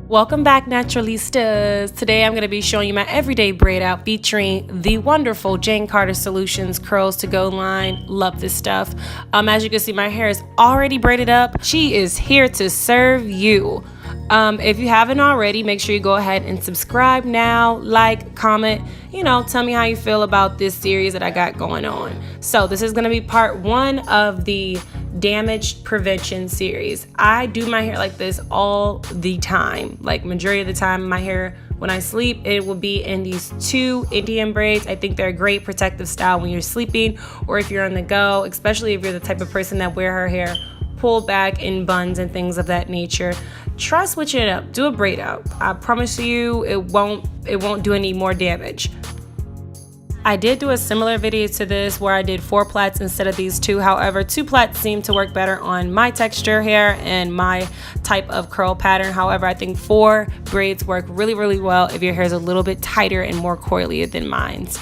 Welcome back, Naturalistas. Today I'm going to be showing you my everyday braid out featuring the wonderful Jane Carter Solutions Curls to Go line. Love this stuff. As you can see, my hair is already braided up. She is here to serve you. If you haven't already, make sure you go ahead and subscribe now, like, comment, tell me how you feel about this series that I got going on. So this is going to be part 1 of the damage prevention series. I do my hair like this all the time. Like majority of the time, my hair when I sleep, it will be in these 2 Indian braids. I think they're a great protective style when you're sleeping or if you're on the go, especially if you're the type of person that wear her hair pulled back in buns and things of that nature. Try switching it up. Do a braid out. I promise you it won't do any more damage. I did do a similar video to this where I did 4 plaits instead of these 2. However, 2 plaits seem to work better on my texture hair and my type of curl pattern. However, I think 4 braids work really, really well if your hair is a little bit tighter and more coily than mine's.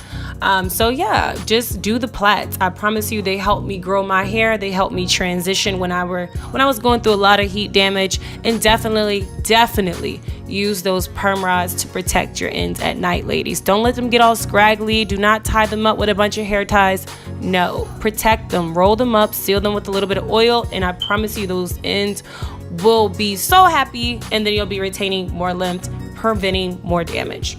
So yeah, just do the plaits. I promise you they helped me grow my hair. They helped me transition when I was going through a lot of heat damage, and definitely use those perm rods to protect your ends at night, ladies. Don't let them get all scraggly. Do not tie them up with a bunch of hair ties. No, protect them, roll them up, seal them with a little bit of oil, and I promise you those ends will be so happy, and then you'll be retaining more length, preventing more damage.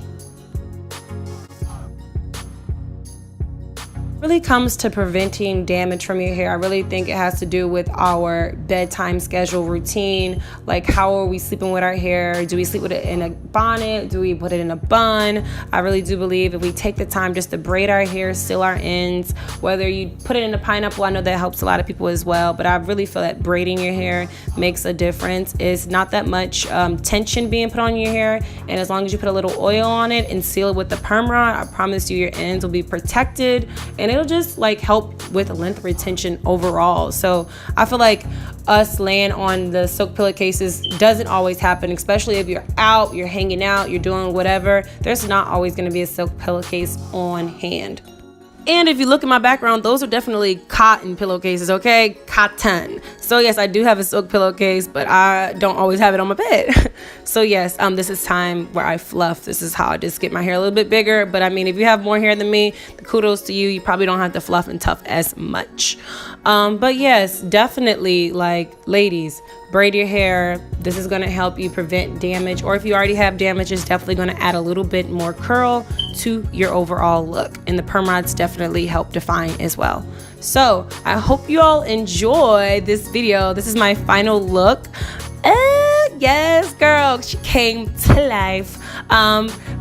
Really comes to preventing damage from your hair, I really think it has to do with our bedtime schedule routine. Like, how are we sleeping with our hair? Do we sleep with it in a bonnet? Do we put it in a bun? I really do believe if we take the time just to braid our hair, seal our ends, whether you put it in a pineapple, I know that helps a lot of people as well, but I really feel that braiding your hair makes a difference. It's not that much tension being put on your hair, and as long as you put a little oil on it and seal it with the perm rod, I promise you your ends will be protected, and it'll just like help with length retention overall. So I feel like us laying on the silk pillowcases doesn't always happen, especially if you're out, you're hanging out, you're doing whatever. There's not always going to be a silk pillowcase on hand. And if you look at my background, those are definitely cotton pillowcases, okay? Cotton. So yes, I do have a silk pillowcase, but I don't always have it on my bed. So yes, this is time where I fluff. This is how I just get my hair a little bit bigger. But I mean, if you have more hair than me, kudos to you. You probably don't have to fluff and tuff as much. But yes, definitely, like, ladies, braid your hair. This is going to help you prevent damage, or if you already have damage, it's definitely going to add a little bit more curl to your overall look, and the perm rods definitely help define as well. So I hope you all enjoy this video. This is my final look. Yes, girl, she came to life.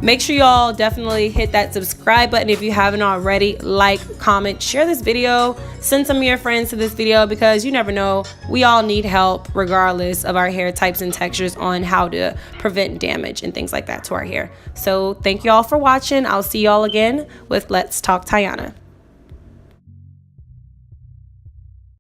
Make sure y'all definitely hit that subscribe button if you haven't already. Like, comment, share this video, send some of your friends to this video, because you never know, we all need help regardless of our hair types and textures on how to prevent damage and things like that to our hair. So thank you all for watching. I'll see y'all again with Let's Talk Tiana.